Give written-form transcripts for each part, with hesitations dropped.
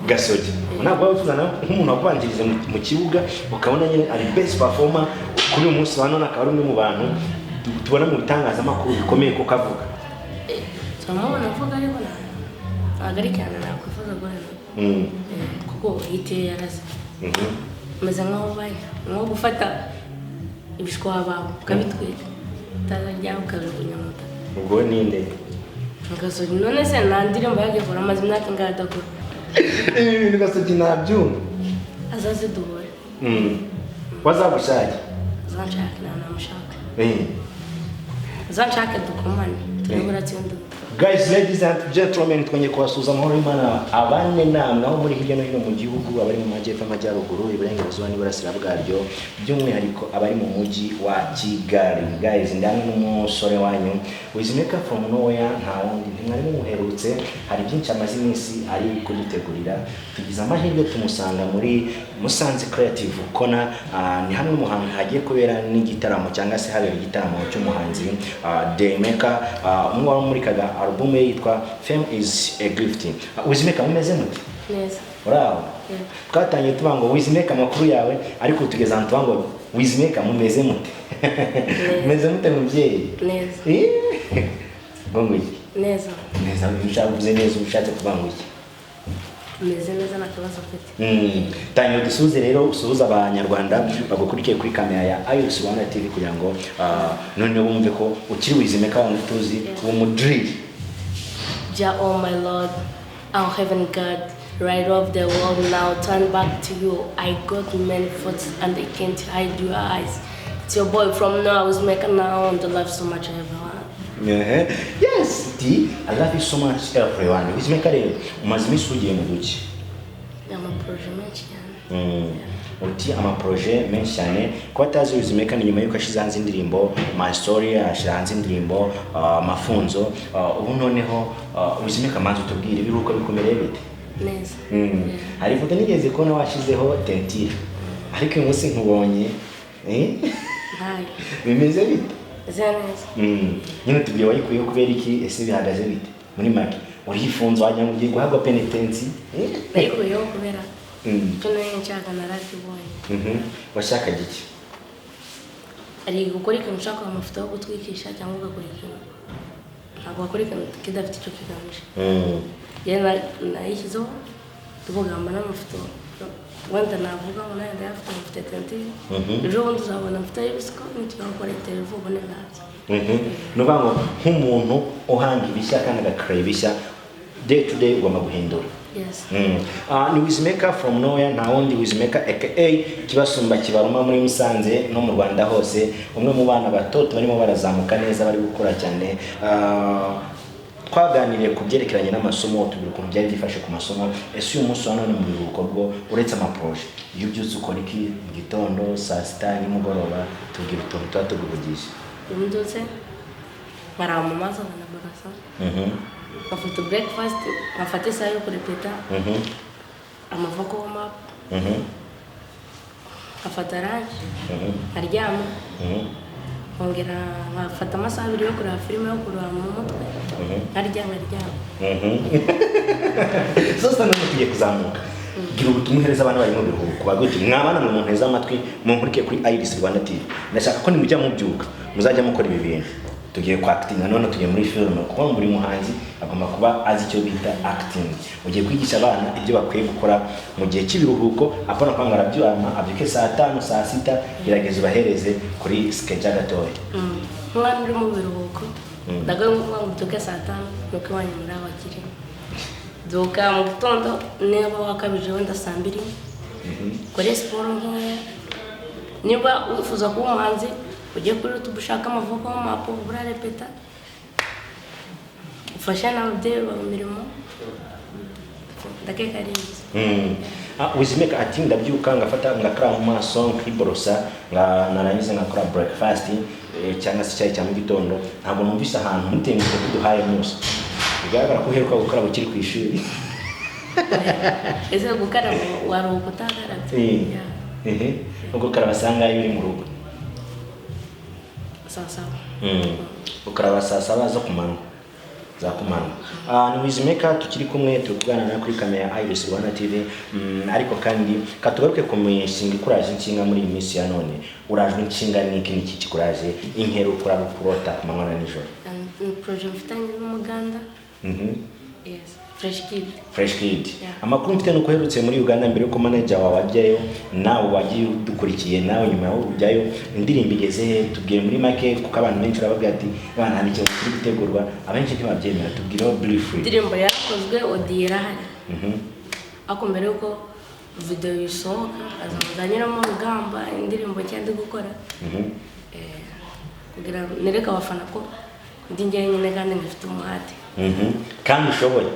Gasogi ntabwo wabuzana nk'umuntu wakubanjirize mu kibuga ukabona nyine ari best performer kuri uyu munsi hano nakaba ari umwe mu bantu tubona mu bitangazamakuru bikomeye ko kavuga Samona navuga ariko nagari cyane nakwifuza guhera kuko iteye yaraze meze nkaho baye nko gufata ibishwa bawe ukabitwika utazajya ukajugunya muta ubwo ninde Gasogi none se nandirimbo yagekora amazi imyaka ingahe adakora ibintu Gasogi nabyumva azaze duhore wazagushaka zanshaka namushaka zanshaka dukomane turabura tsinda. Guys, ladies and gentlemen, twenye kubasuza amahoro y'Imana abane namwe aho muri hirya no hino mu gihugu abari mu majyepfo amajyaruguru iburengerazuba n'iburasira bwaryo by'umwihariko abari mu mujyi wa Kigali. Guys, ndamwe n'umusore wanyu wizzy from nowhere nta wundi ntimwari mumuherutse hari byinshi amaze iminsi ari kudutegurira tugize amahirwe tumusanga muri Musanze Creative Corner ni hamwe mu hantu hagiye kubera n'igitaramo cyangwa se habera igitaramo cy'umuhanzi Daymaker umwe wa muri kaga album yitwa Fame is a Gift. Wizzy mumeze mute? Neza. Bravo. Twatangiye tuvuga ngo Wizzy amakuru yawe ariko tugeze ahantu tuvuga ngo Wizzy mumeze mute? Mumeze mute mubyeyi? Neza. Bongo iki? Neza. Neza ushaka neza ushatse kuvuga ngo iki? Meze neza nakabazo afite. Tanyo dusuze rero usuhuza abanyarwanda bagukurikiye kuri kamera ya Rwanda TV kugira ngo none bumve ko ukiri Wizzy tuzi uwo mudrill. Ja, oh my Lord, our heaven God, right of the world now, turn back to you. I got many thoughts and I can't hide your eyes. It's your boy from now, Wizzy now, and I love so much everyone. Yes, T, I love you so much everyone. Wizzy rero umaze imisugiye mu duki. Amaproje menshi cyane. Uti amaproje menshi cyane ko atazi Wizzy ni nyuma yuko ashize hanze indirimbo My Story ashira hanze indirimbo mafunzo ubu noneho Wizzy manzi utubwire biruko bikomereye bite neza hari foto nigeze ko na washizeho tentire ariko uyu munsi nkubonye hayi bimeze bite neza nyine tubwiye wayikuyeho kubera iki ese bihagaze bite muri make urifunze wajya ngo ugiye guhabwa penitence bayikuyeho kubera tunaye nshaka narakibonye washaka giki ari gukora ikintu ushaka amafoto yo gutwikisha cyangwa ugakora ikintu ntabwo wakora ikintu kidafite icyo kigamije yena nayishyizeho tuvugamba n'amafoto wenda navuga ngo nayo ndayafite amafoto tentire ejo bundi uzabona amafoto y'ibisiko n'icyo wakora televiziyo ubone nazo nuvuga ngo nk'umuntu uhanga ibishya kandi agakora ibishya day to day ugomba guhindura. Yes. Ni Wizzy from nowhere nta wundi Wizzy aka kibasumba kibaruma muri Musanze no mu Rwanda hose umwe mu bana bato barimo barazamuka neza bari gukora cyane twaganiriye ku byerekeranye n'amasomo tubiri ukuntu byari bifashe ku masomo ese uyu munsi hano mu biruhuko bwo uretse amaproje iyo byutse ukora iki mu gitondo saa sita nimugoroba tubwira utuntu tuba tuguvugisha ndetse barama maza na barasa after breakfast afate isaha yo kurepeta amavoko w'amap afata lunch aryama ongera afata amasaha abiri yo kureba filime yo kureba mu mutwe aryama sasa none tugiye kuzamuka gira ubutumwa hereza abantu bari mu biruhuko baguti mwabana mu muntu heza amatwi mu nkurike kuri Rwanda TV ndashaka ko nimujya mubyuka muzajya mukora ibi bintu tugiye kwa acting none tugiye muri film kuko muri muhanzi agomba kuba azi icyo bita acting ugiye kwigisha abana ibyo bakwiye gukora mu gihe cy'ibiruhuko apana kwangara byama abyuke saa 5 saa 6 gerageza ubahereze kuri schedule gatoya mwana uri mu biruhuko ndagomba kubyuka saa 5 nuko wanyu muri abakiri duka mu gitondo niba wakabije wenda saa 2 kore siporo nkoya niba wifuza kuba umuhanzi ujye kuri YouTube ushaka amavoko y'amapo burarepeta ufasha n'ababyeyi ba mirimo ndakeka ari Wizzy ati ndabyuka ngafata ngakara mu maso nkiborosa narangiza ngakora breakfast cyangwa se cyayi cya mu gitondo ntabwo numvise ahantu mutemutse kuduhaye muso bigaragara ko uheruka gukora ukiri ku ishuri ese gukara waruhuka utagaragara ubwo karabasanga uri mu rugo sasa ukaraba saa 7 zo kumanywa zakumana. Ni Wizzy Maker tukiri kumwe turi kuganira kuri kamera Iris Rwanda TV, ariko kandi katugaruke ku mishinga ikuraje inshinga muri iyi minsi ya none. Urajwe inshinga niki kikuraje inkero kura kurota ku manywa na nijoro? Project mfitanye n'umuganda. Yes. Fresh Kid. Yeah. Amakuru mfite nuko herutse muri Uganda mbere ko manager wawe ajyayo nawe wagiye dukurikiye nawe nyuma yo ujyayo indirimbo igeze tubwiye muri make kuko abantu benshi barababwira ati bana hari ikintu kiri gutegurwa abenshi ntibabyemera tubwireho briefly. Indirimbo yakozwe odira hari. Ako mbere yuko video isohoka azamuzanyiramo rugamba indirimbo cyandi gukora. Kugira nereka abafana ko ndi njyenyine kandi ngifite umuhate. Kandi ushoboye.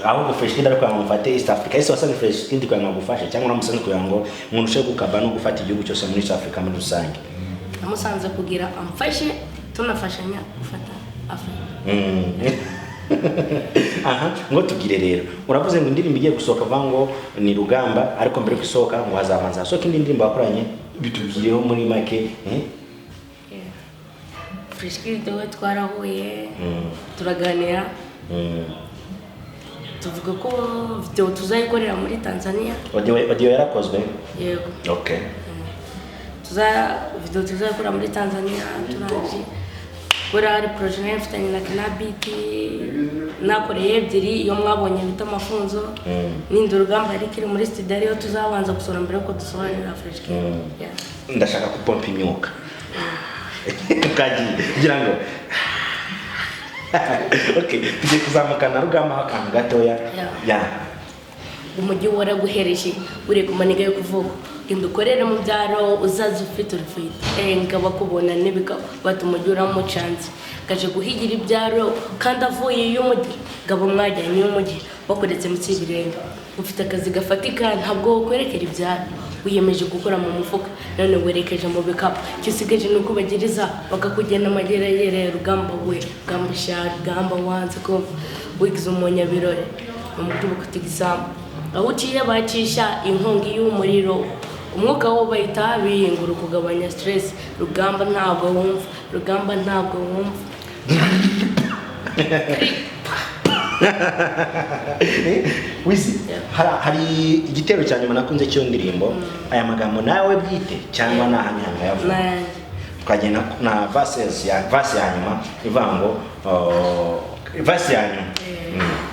Aho Fresh Kid ariko amufate East Africa ese wasanga Fresh Kid kwa ngagufasha cyangwa namusanze kugira ngo nkurushe gukaba no gufata igihugu cyose muri East Africa muri rusange? Namusanze kugira amfashe tunafashanya gufata Africa. Ngo tugire rero uravuze ngo indirimbo igiye gusohoka vango ni rugamba ariko mbere gusohoka ngo hazamanza soka indi ndirimbo bakoranye bitugireho muri make. Fresh Kid we twarahuye turaganira tuvuga ko video tuzayikorera muri Tanzania. Audio yarakozwe? Yego. Okay. Video tuzayikorera muri Tanzania turaje kora hari project mfitanye na Knabiti nakoreye ebyiri iyo mwabonye bita mafunzo n'indi rugamba ari kiri muri studio ariyo tuzabanza gusora mbere ko dusobanira Fresh Kid. Ndashaka kupompa imyuka. Kaji kugira ngo okay tuje kuzamukana rugamba hakantu gatoya umujyi waraguhereje uri kumaniga yo kuvuga indukorera mu byaro uzaza ufite urufite ngaba kubona nibika batumujyura mu chance kaje guhigira ibyaro kandi avuye y'umujyi ngabo mwajyanye y'umujyi bakoretse mu kibirenga ufite akazi gafatika ntabwo kwerekera ibyaro wiyemeje gukora mu mufuka none werekeje mu bikapu cyusigaje nuko bagiriza bakakugena amagera yere rugamba we gamba shari gamba wanze ko wigize umunya birore mu mutubu kutigisamba aho uciye bacisha inkongi y'umuriro umwuka wo bayita biyingura kugabanya stress rugamba ntabwo wumva Wizzy hari igitero cyane nakunze cyo ndirimbo aya magambo nawe bwite cyangwa nahanyanga yavuga twagenda na verse ya nyuma ivango verse ya nyuma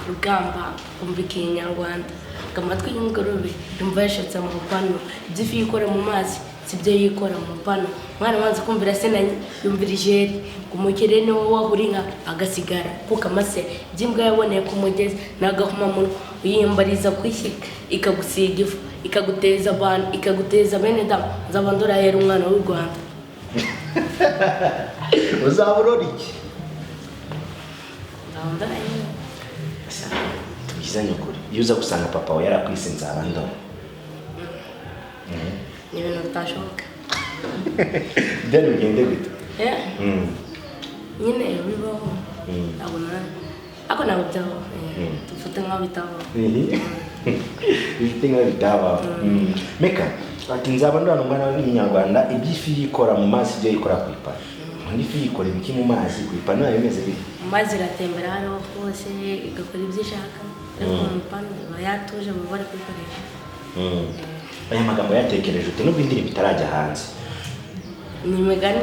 rugamba umvikiye Nyarwanda kamatwi y'ingorube yumva yashatse mu pano gifi yikora mu mazi sibyo yikora mu pano mwana wanze kumvira senanye yumvira ijeri kumukire ni wowe wahuringa agasigara kuko amase byimbwa yaboneye ku mugezi nagahuma mu uyimbariza kwishyika ikagusiga ifu ikaguteza abantu ikaguteza bene damu zabandora yera umwana w'u Rwanda. Uzaburora iki? Ndandara yine tubizanye ukuri yuza gusanga papa we yarakwisenza abandora ni ibintu bitashoboka. Then ugende gute? Nyine bibaho abona ako nabo byaho tufite nk'abitabo bifite nk'abitabo. Meka ati nzabandora umwana w'Umunyarwanda ibyifi yikora mu mazi byo yikora ku ipana n'ifi yikora ibiki mu mazi ku ipana nayo bimeze bite? Mazi ratembera hano hose igakora ibyo ishaka ariko mu ipana bayatuje mu bari kwikoresha. Aya magambo yatekereje ute nubwo indirimbo itarajya hanze? Ni imigani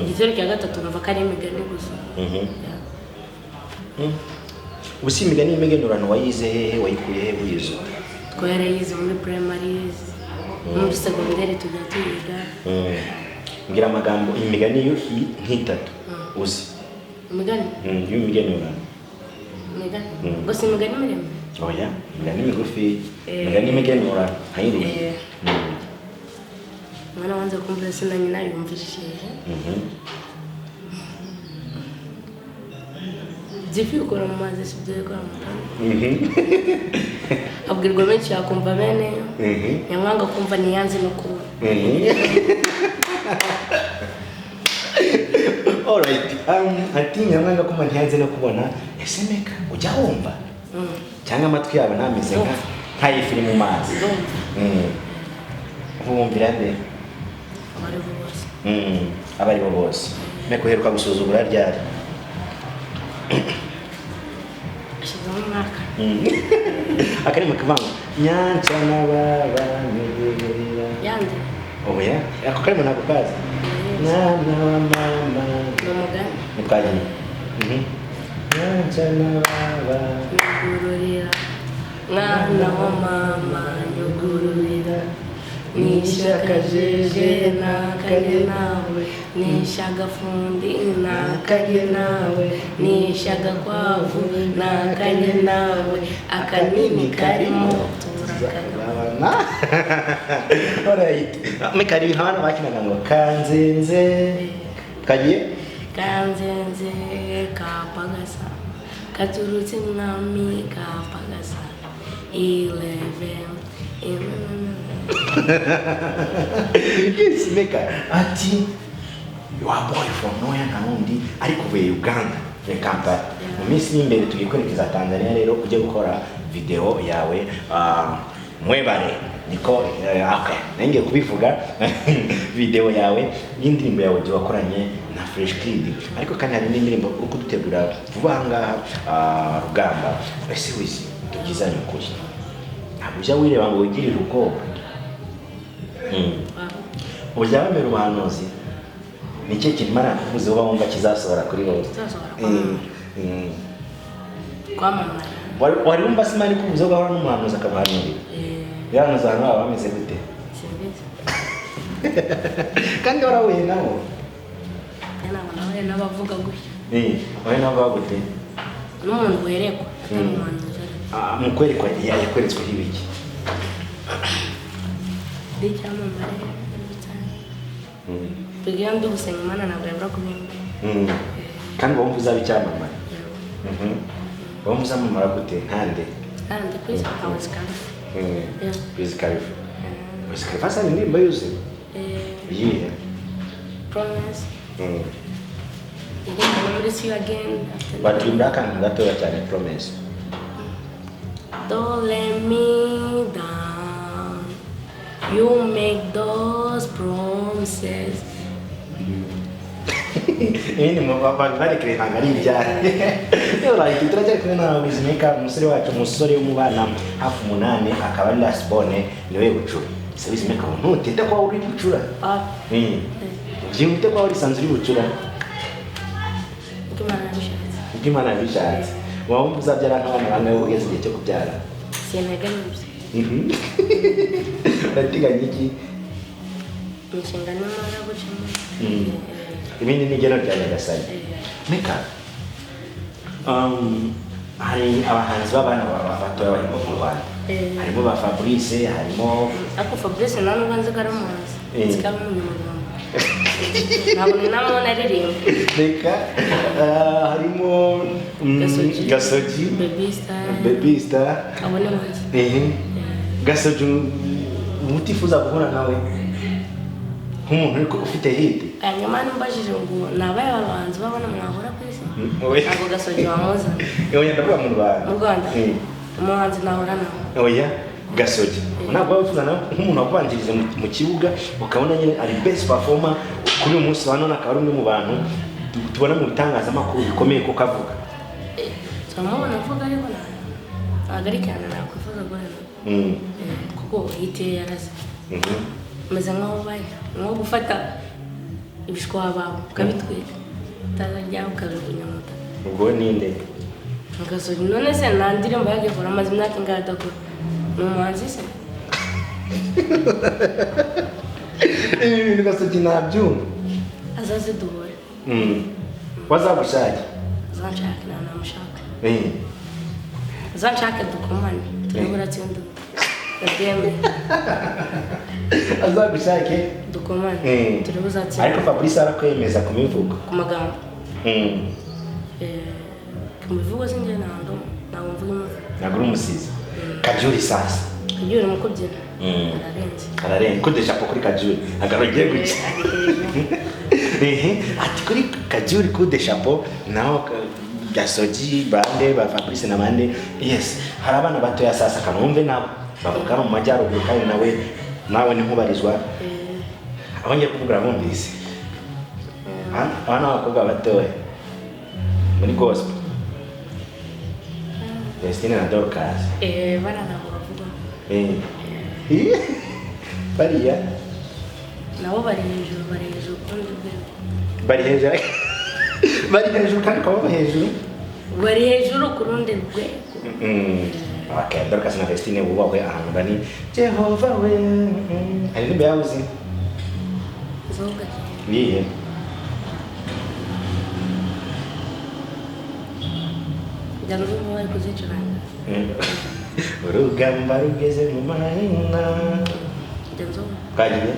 igitero cya gatatu nava kari imigani gusa. Ubusi imigani y'imigenurano wayize hehe wayikuye he wizo? Twarayize muri primary muri secondary tujya tuyiga. Ngira amagambo imigani yo nk'itatu uzi? Imigani? Y'imigenurano. Imigani? Gusa imigani miremire? Oya, imigani migufi, imigani imigenurano hayiri. Mwana wanze kumvira sinanye nayumvishije. Jifi ukora mu mazi sibyo yakora mu pano. Abwirwa benshi yakumva bene nyamwanga kumva niyanze no kuba. All right. Ati nyamwanga kumva niyanze no kubona ese Meka ujya wumva? Cyangwa amatwi yawe nameze nka ifi mu mazi. Wumvira nde? Abari bo bose. Meka uheruka gusuzugura ryari? ashizemo umwaka akarimo kavanga nyanza n'ababa nyugurira yandi oya ako karimo nako kazi mwana wa mama n'umugani mukajyana nyanza n'ababa nyugurira mwana wa mama nyugurira nishakajeje nakanye nawe nishagafundi nakanye nawe nishagakwavu nakanye nawe akanini karimo turakagabana. Alright, mekari hano bakinaga ngo kanzenze kagiye kanzenze kapagasa katurutse mwami kapagasa 11 yes, meka ati you are boy from nowhere Karundi ariko uvuye Uganda Kampala mu minsi y'imbere tugiye kwerekeza Tanzania rero ujye gukora video yawe mwebare niko okay nange kubivuga video yawe y'indirimbo yawe je wakoranye na Fresh Kid ariko kandi hari n'indirimbo uko dutegura vuba ngaha Rugamba ese wizzy tugizanye ukuri abuja wireba ngo wigirire uko uburyo bamera ubuhanuzi ni cyo kintu Imana yakuvuze uba wumva kizasohora kuri wowe kwamamara wari wumva se Imana ikuvuze ugahora n'umuhanuzi akabahanurira yahanuza abantu baba bameze gute kandi warahuye nabo nawe n'abavuga gutya wowe n'abavuga gute n'umuntu werekwa atari umuhanuzi mu kwerekwa yakweretswe ibiki n'icyamamare tugira ndi gusenga Imana ntabwo yabura kubimba kandi wumva uzaba icyamamare wumva uzamamara gute nkande kwezi kawazikarifu Wiz Khalifa asa indirimbo yuzuye iyihe promise igenda see you again baturimbura akantu gatoya cyane promise don't let me down you make those promises ini bari kirehanga ari ibyari like turajya kumwe na Wizzy umusore wacu umusore w'umubana hafi 8 akaba ari last born niwe bucura se Wizzy ntutete kwa uri bucura byimute kwa uri sanzuri bucura ukimana bishatse wumva uzabyara nk'abana bamwe ugeze igihe cyo kubyara sineganibye ndatiganya iki inshingano y'Imana gucamo ibindi n'igeno rya Nyagasani meka hari abahanzi b'abana batoya barimo mu Rwanda harimo ba Fabrice harimo ako Fabrice nani ubanze karamuzi zikaba umunyamuryango ntabwo ninamubona aririmba reka harimo Gasogi Baby Star abone munsi Gasogi umutifuza guhura nawe nk'umuntu ufite hit nyuma nimbajije ngo nabaye abahanzi babona mwahora ku isi ntabwo Gasogi wamuzana oya ndavuga mu Rwanda umuhanzi nahora nawe oya Gasogi ntabwo wabifuza nawe nk'umuntu wakubanjiriza mu kibuga ukabona nyine ari best performer kuri uyu munsi wa none akaba ari umwe mu bantu tubona mu bitangazamakuru bikomeye ko kavuga turamubona avuga ariko ntabwo ari cyane nakwifuza guhera kuko yiteye yaraze umeze nk'aho ubaye nko gufata ibishwa bawe ukabitwika utazajya ukabijugunya mu butaka ubwo ninde Gasogi none se nta ndirimbo yagikora amaze imyaka ingahe adakora ni umuhanzi se ibi bintu Gasogi ntabyumva azaze duhure wazagushake azanshake namushaka azanshake dukomane turabura tsinda ndabyemeye azagushake dukomane turabuza tsinda ariko Fabrice arakwemeza ku mivugo ku magambo ku mivugo sinjye ntabwo mvuga imivugo ntabwo uri umusizi Kajuri sasa Kajuri mu kubyina ararenze kudesha po kuri Kajuri agarogiye guki ati kuri Kajuri kudesha po naho Gasogi bande ba Fabrice na bande yes hari abana batoya sasa kanumve nabo bavuga mu majyaruguru kandi nawe ni nkubarizwa abonye kuvugira bumvise abana b'abakobwa batoya muri gospel Vestine na Dorcas. Barana bavuga. Bariya nabo bari hejuru kundi rwego. Bari hejuru. Bari hejuru kandi kwa hejuru. Bari hejuru kurundi rwego. Okay, Dorcas na Vestine bubahwe ahantu bari Jehova we. Ari nimbe yabuzi. Zoga. Niye. Janzo bari kuzicuranga. Urugamba rugeze mu mahina. Janzo. Kagiye.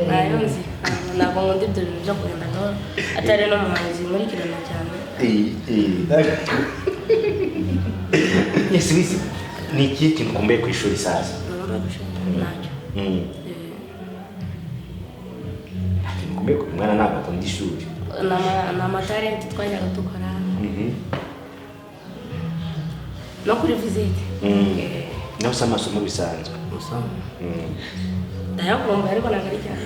Nayonzi ntabwo nkunda ibyo bintu byo kugenda gahoro atari no muhanzi muri kirana cyane. Yes, wizzy. Ni iki kintu kumbe ku ishuri sasa? Nacyo. Kumbe umwana ntabwo akunda ishuri. Na matalent twajyaga dukora. No kuri visite. Naho se amasomo bisanzwe. Amasomo. Ndayakumva ariko ntabwo ari cyane.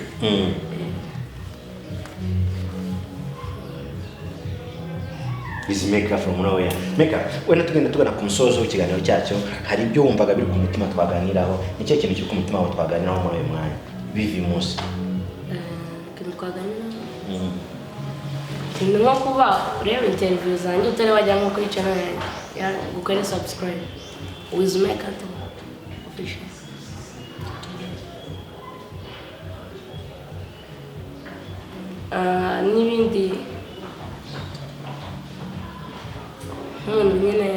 Wizzy Maker from nowhere. Maker, wenda tugana ku musozo w'ikiganiro cyacyo, hari ibyo wumvaga biri ku mutima twaganiraho. Ni cyo kintu kiri ku mutima wawe twaganiraho muri uyu mwanya. Bivi munsi. Kintu twaganiraho. Ni nko kuba ureba interview zanjye utari wajya nko kuri channel ya gukora subscribe. Wizzy Maker official. N'ibindi nk'umuntu nyine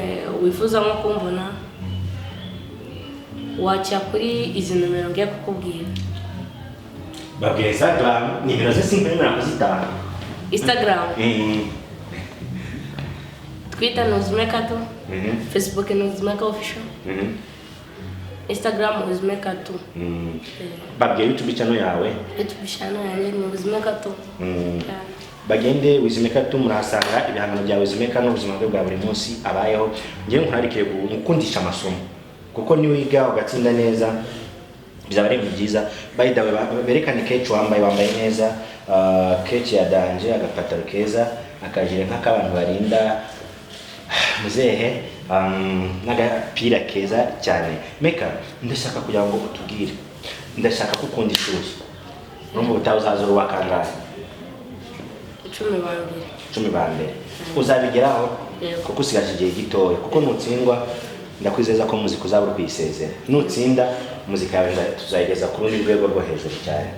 wifuza nko kumbona waca kuri izi nomero ngiye kukubwira. Babwiye Instagram, nimero ze simba kuzitanga. Instagram. Twitter ni Wizzy Maker 2. Facebook ni Wizzy Maker official. Instagram Wizzy Maker 2. Babwiye YouTube channel yawe. YouTube channel yanjye ni Wizzy Maker 2. Bagende Wizzy Maker 2 murahasanga ibihangano bya Wizzy Maker n'ubuzima bwe bwa buri munsi abayeho. Ngiye nkurarikire gukundisha amasomo kuko ni wiga ugatsinda neza bizaba ari byiza. By the way berekane kecu wambaye neza, kecu ya danje, agapataro keza, akajire nk'akabantu barinda muzehe, n'agapira keza cyane. Maker, ndashaka kugira ngo utubwire, ndashaka gukunda ishuri. Numva utazaza uruwakangahe 10 bambere uzabigeraho kuko usigaje igihe gitoya, kuko nutsindwa ndakwizeza ko muzika uzabura kuyisezera. Nutsinda muzika yawe tuzayigeza ku rundi rwego rwo hejuru cyane.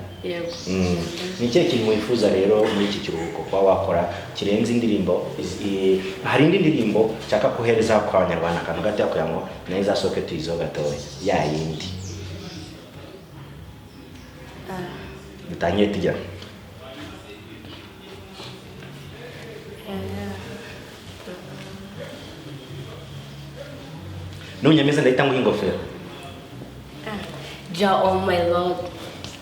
Ni cyo kintu wifuza rero muri iki kiruhuko kwa wakora kirenze indirimbo. Hari indi ndirimbo cyaka kohereza kwa Abanyarwanda akantu gato kugira ngo neza soke tuyizo gatoya ya yindi dutangiye tujya. Nunyemeza ndahita ngo ingofero. Jah, oh my Lord,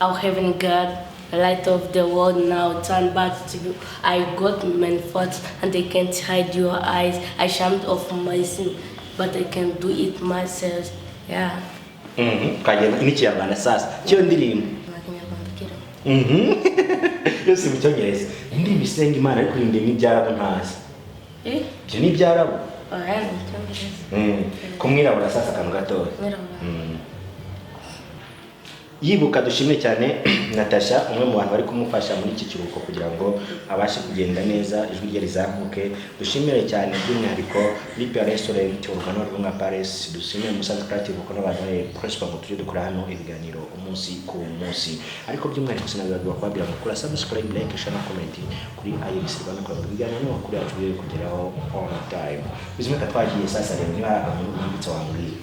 our heavenly God, light of the world, now turn back to you. I got many thoughts and I can't hide your eyes. I shammed of my sin, but I can do it myself. Yeah. Kagenda n'ikinyarwanda sasa cyo ndirimbo. Yose mu cyongereza indirimbo isenga Imana ariko indirimbo ibyarabo ntazi. Cyo ni ibyarabo. Kumwirabura sasa akantu gatoya. Yibuka dushimye cyane Natasha, umwe mu bantu bari kumufasha muri iki kiruhuko kugira ngo abashe kugenda neza, ijwi rye rizamuke. Dushimire cyane by'umwihariko Lipe Restaurant urugano rw'Unga Paris. Dushimire Musanze Creative ko n'abantu prosper mu tujye dukora hano ibiganiro umunsi ku munsi. Ariko by'umwihariko sinabirwa kwabira mukura subscribe, like, share na comment kuri IRC Rwanda kwa ibiganiro n'amakuru yacu kugeraho on time. Bizimeka twagiye sasa rero niba abantu bambitse wanguriye.